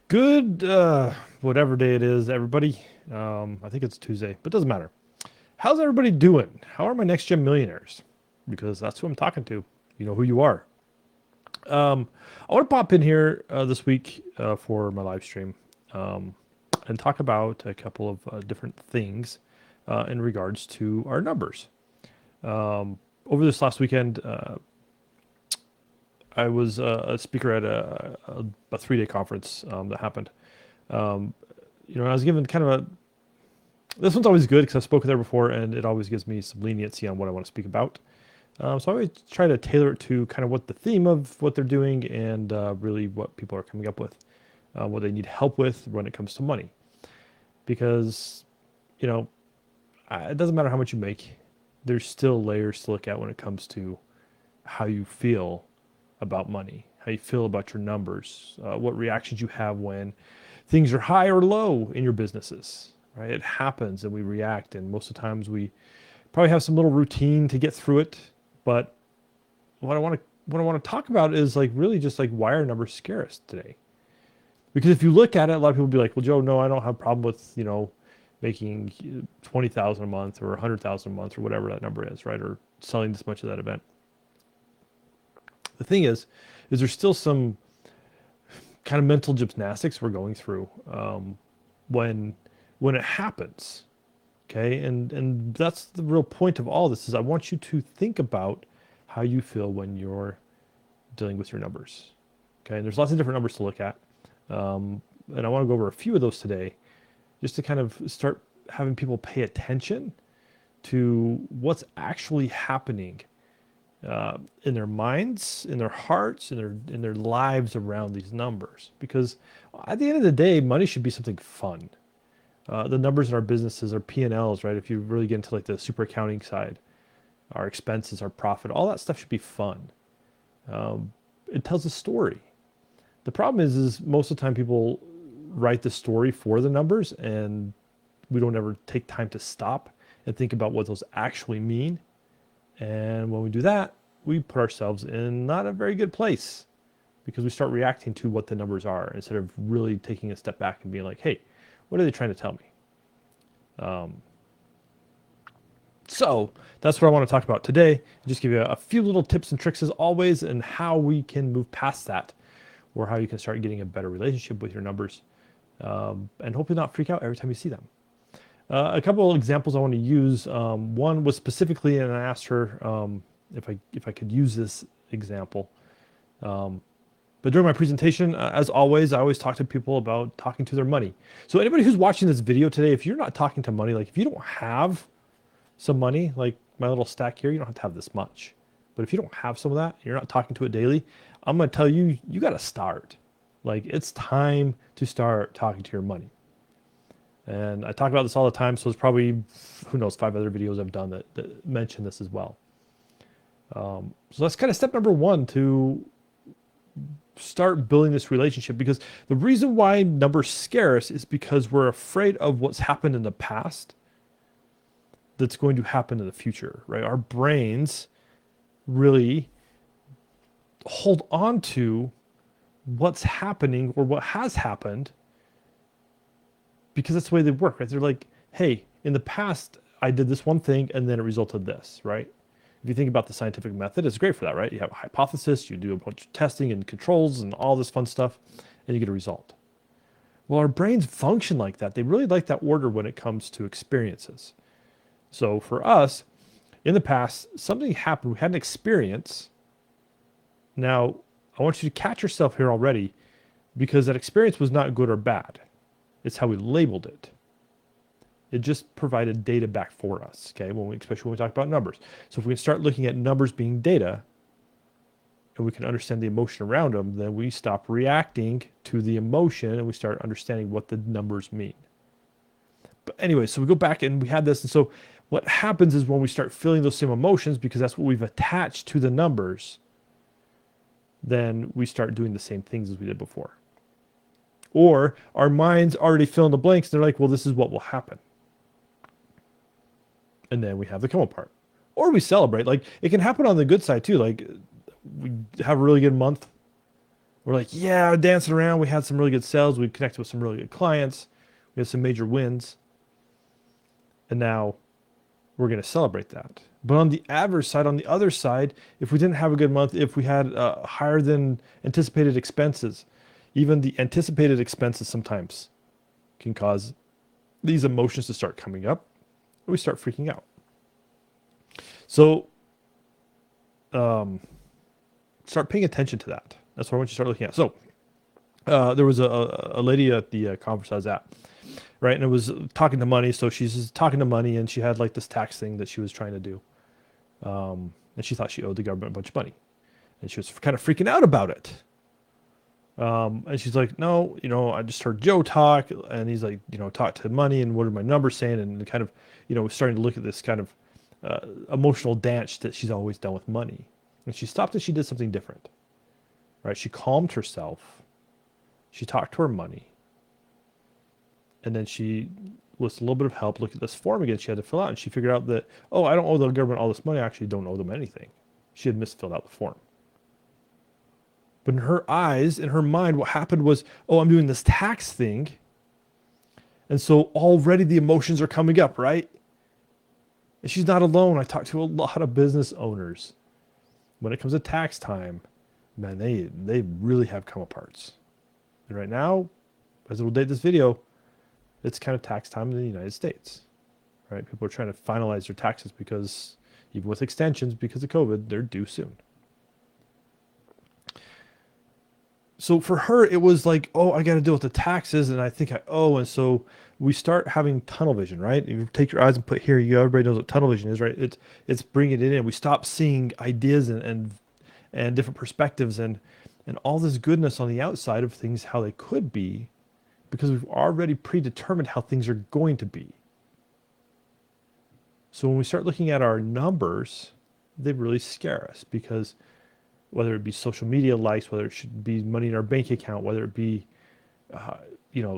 Good, whatever day it is, everybody. I think it's Tuesday, but doesn't matter. How's everybody doing? How are my next gen millionaires? Because that's who I'm talking to. You know who you are. I want to pop in here this week for my live stream um, and talk about a couple of different things in regards to our numbers. Over this last weekend, I was a speaker at a 3-day conference that happened. Um, I was given kind of a this one's always good because I've spoken there before, and it always gives me some leniency on what I want to speak about. So I always try to tailor it to kind of what the theme of what they're doing and really what people are coming up with, what they need help with when it comes to money. Because, you know, it doesn't matter how much you make, there's still layers to look at when it comes to how you feel about money, how you feel about your numbers, what reactions you have when things are high or low in your businesses, right? It happens and we react, and most of the times we probably have some little routine to get through it. But what I want to talk about is like really just like why our numbers scare us today. Because if you look at it, a lot of people will be like, "Well, Joe, no, I don't have a problem with making 20,000 a month or 100,000 a month or whatever that number is, right? Or selling this much of that event." The thing is there's still some kind of mental gymnastics we're going through when when it happens. Okay, and that's the real point of all this is I want you to think about how you feel when you're dealing with your numbers. Okay, and there's lots of different numbers to look at, and I want to go over a few of those today, just to kind of start having people pay attention to what's actually happening in their minds, in their hearts, in their lives around these numbers. Because at the end of the day, money should be something fun. The numbers in our businesses are P&Ls, right? If you really get into like the super accounting side, our expenses, our profit, all that stuff should be fun. It tells a story. The problem is most of the time people write the story for the numbers, and we don't ever take time to stop and think about what those actually mean. And when we do that, we put ourselves in not a very good place because we start reacting to what the numbers are instead of really taking a step back and being like, hey, what are they trying to tell me? So that's what I want to talk about today. Just give you a few little tips and tricks as always, and how we can move past that, or how you can start getting a better relationship with your numbers, and hopefully not freak out every time you see them. A couple of examples I want to use. One was specifically, and I asked her if I could use this example. But during my presentation, as always, I always talk to people about talking to their money. So anybody who's watching this video today, if you're not talking to money, like if you don't have some money, like my little stack here, you don't have to have this much. But if you don't have some of that, you're not talking to it daily, I'm going to tell you, you got to start. Like it's time to start talking to your money. And I talk about this all the time. So there's probably, who knows, 5 other videos I've done that mention this as well. So that's kind of step number 1 to start building this relationship, because the reason why numbers scare us is because we're afraid of what's happened in the past that's going to happen in the future, right? Our brains really hold on to what's happening or what has happened because that's the way they work, right? They're like, hey, in the past, I did this one thing and then it resulted this, right? If you think about the scientific method, it's great for that, right? You have a hypothesis, you do a bunch of testing and controls and all this fun stuff, and you get a result. Well, our brains function like that. They really like that order when it comes to experiences. So for us, in the past, something happened. We had an experience. Now, I want you to catch yourself here already, because that experience was not good or bad. It's how we labeled it. It just provided data back for us, okay? Especially when we talk about numbers. So if we can start looking at numbers being data, and we can understand the emotion around them, then we stop reacting to the emotion and we start understanding what the numbers mean. But anyway, so we go back and we had this, and so what happens is when we start feeling those same emotions, because that's what we've attached to the numbers, then we start doing the same things as we did before. Or our minds already fill in the blanks. They're like, well, this is what will happen. And then we have the come apart. Or we celebrate. Like it can happen on the good side too. Like we have a really good month, We're like, yeah, dancing around. We had some really good sales. We connected with some really good clients. We had some major wins. And now we're going to celebrate that. But on the adverse side, on the other side, if we didn't have a good month, if we had higher than anticipated expenses, even the anticipated expenses sometimes can cause these emotions to start coming up, and we start freaking out. So start paying attention to that. That's what I want you to start looking at. So there was a lady at the conference I was at, right? And it was talking to money. So she's just talking to money, and she had like this tax thing that she was trying to do. And she thought she owed the government a bunch of money. And she was kind of freaking out about it. And she's like, no, I just heard Joe talk. And he's like, talk to money, and what are my numbers saying? And kind of, starting to look at this kind of emotional dance that she's always done with money. And she stopped and she did something different, right? She calmed herself. She talked to her money. And then she, with a little bit of help, looked at this form again she had to fill out. And she figured out that, oh, I don't owe the government all this money. I actually don't owe them anything. She had misfilled out the form. But in her eyes, in her mind, what happened was, oh, I'm doing this tax thing. And so already the emotions are coming up, right? And she's not alone. I talked to a lot of business owners. When it comes to tax time, man, they really have come aparts. And right now, as it will date this video, it's kind of tax time in the United States, right? People are trying to finalize their taxes because even with extensions, because of COVID, they're due soon. So for her, it was like, oh, I got to deal with the taxes, and I think I owe. And so we start having tunnel vision, right? You take your eyes and put here. Everybody knows what tunnel vision is, right? It's bringing it in. We stop seeing ideas and different perspectives and all this goodness on the outside of things how they could be, because we've already predetermined how things are going to be. So when we start looking at our numbers, they really scare us, because whether it be social media likes, whether it should be money in our bank account, whether it be,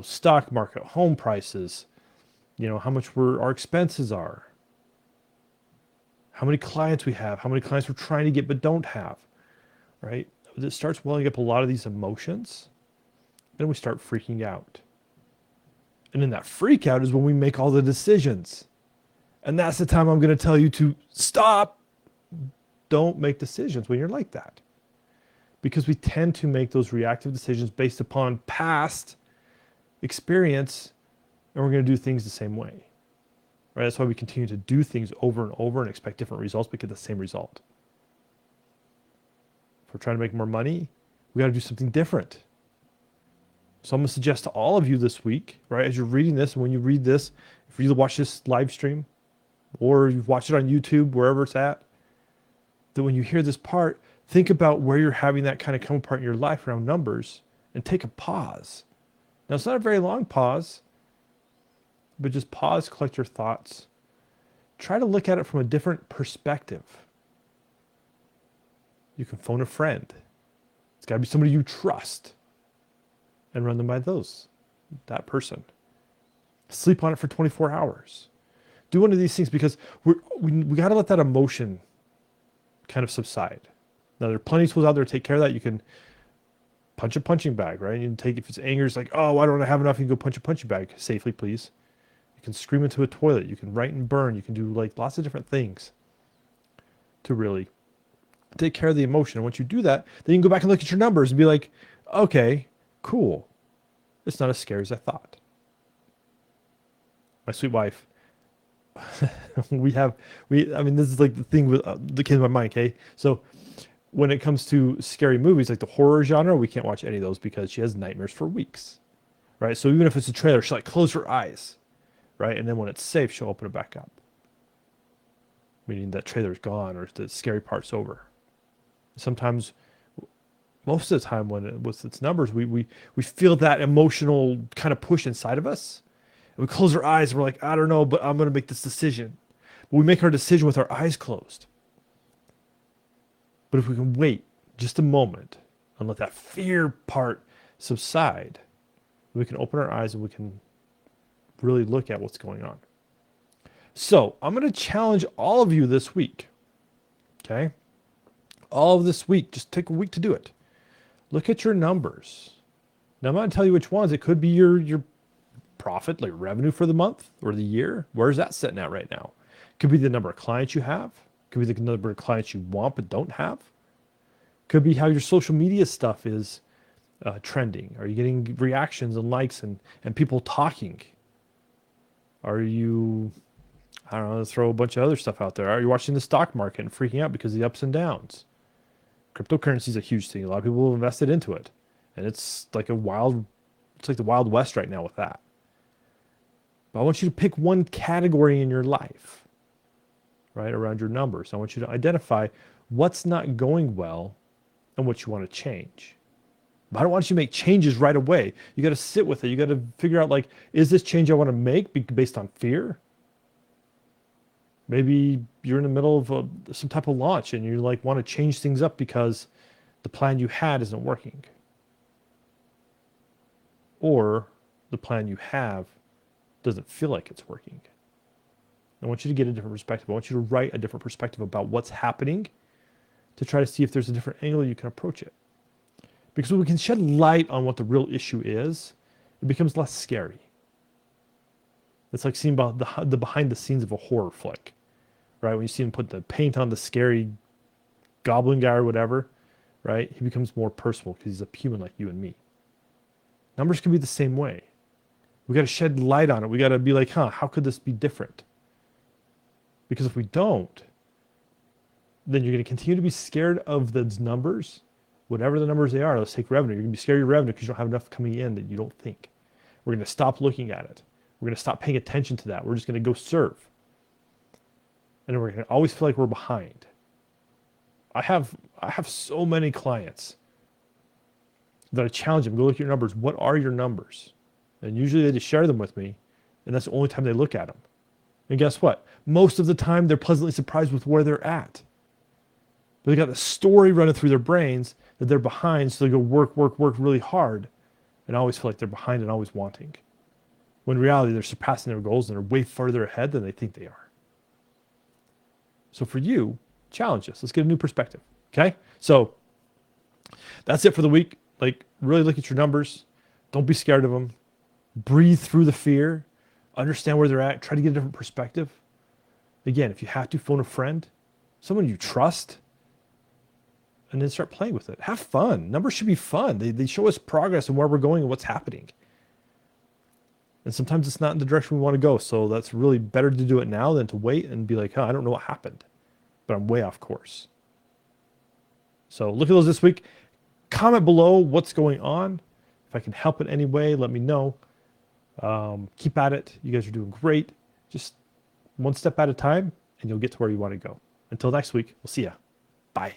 stock market, home prices, how much our expenses are, how many clients we have, how many clients we're trying to get but don't have, right? It starts welling up a lot of these emotions, then we start freaking out. And in that freak out is when we make all the decisions. And that's the time I'm going to tell you to stop. Don't make decisions when you're like that, because we tend to make those reactive decisions based upon past experience, and we're going to do things the same way, right? That's why we continue to do things over and over and expect different results, but get the same result. If we're trying to make more money, we got to do something different. So I'm going to suggest to all of you this week, right, as you're reading this, and when you read this, if you watch this live stream or you watch it on YouTube, wherever it's at, that when you hear this part, think about where you're having that kind of come apart in your life around numbers, and take a pause. Now, it's not a very long pause, but just pause, collect your thoughts. Try to look at it from a different perspective. You can phone a friend. It's got to be somebody you trust, and run them by that person. Sleep on it for 24 hours. Do one of these things, because we got to let that emotion kind of subside. Now, there are plenty of tools out there to take care of that. You can punch a punching bag, right? You can take, if it's anger, it's like, oh, I don't have enough. You can go punch a punching bag safely, please. You can scream into a toilet. You can write and burn. You can do like lots of different things to really take care of the emotion. And once you do that, then you can go back and look at your numbers and be like, okay, cool. It's not as scary as I thought. My sweet wife, I mean, this is like the thing with the kid in my mind, okay? So when it comes to scary movies, like the horror genre, we can't watch any of those because she has nightmares for weeks, right? So even if it's a trailer, she'll like close her eyes, right? And then when it's safe, she'll open it back up, meaning that trailer's gone or the scary part's over. Sometimes, most of the time, when it's numbers, we feel that emotional kind of push inside of us. And we close our eyes and we're like, I don't know, but I'm going to make this decision. But we make our decision with our eyes closed. But if we can wait just a moment and let that fear part subside, we can open our eyes and we can really look at what's going on. So I'm going to challenge all of you this week. Okay? All of this week, just take a week to do it. Look at your numbers. Now, I'm not going to tell you which ones. It could be your profit, like revenue for the month or the year. Where's that sitting at right now? Could be the number of clients you have. Could be the number of clients you want but don't have. Could be how your social media stuff is trending. Are you getting reactions and likes and people talking? Are you, I don't know, throw a bunch of other stuff out there. Are you watching the stock market and freaking out because of the ups and downs? Cryptocurrency is a huge thing. A lot of people have invested into it. And it's like the Wild West right now with that. But I want you to pick one category in your life, right, around your numbers. I want you to identify what's not going well and what you want to change. But I don't want you to make changes right away. You got to sit with it. You got to figure out, like, is this change I want to make based on fear? Maybe you're in the middle of some type of launch and you like want to change things up because the plan you had isn't working. Or the plan you have doesn't feel like it's working. I want you to get a different perspective. I want you to write a different perspective about what's happening to try to see if there's a different angle you can approach it. Because when we can shed light on what the real issue is, it becomes less scary. It's like seeing the behind the scenes of a horror flick, right? When you see him put the paint on the scary goblin guy or whatever, right? He becomes more personal because he's a human like you and me. Numbers can be the same way. We got to shed light on it. We got to be like, how could this be different? Because if we don't, then you're going to continue to be scared of those numbers, whatever the numbers they are. Let's take revenue. You're going to be scared of your revenue because you don't have enough coming in that you don't think. We're going to stop looking at it. We're going to stop paying attention to that. We're just going to go serve. And then we're going to always feel like we're behind. I have so many clients that I challenge them, go look at your numbers. What are your numbers? And usually they just share them with me, and that's the only time they look at them. And guess what? Most of the time they're pleasantly surprised with where they're at. But they got a story running through their brains that they're behind, so they go work really hard, and always feel like they're behind and always wanting. When in reality, they're surpassing their goals and they're way further ahead than they think they are. So for you, challenge this. Let's get a new perspective. Okay? So that's it for the week. Like, really look at your numbers. Don't be scared of them. Breathe through the fear. Understand where they're at. Try to get a different perspective. Again, if you have to, phone a friend, someone you trust, and then start playing with it. Have fun. Numbers should be fun. They show us progress and where we're going and what's happening. And sometimes it's not in the direction we want to go. So that's really better to do it now than to wait and be like, I don't know what happened, but I'm way off course. So look at those this week. Comment below what's going on. If I can help in any way, let me know. Keep at it. You guys are doing great. Just one step at a time, and you'll get to where you want to go. Until next week, we'll see ya. Bye.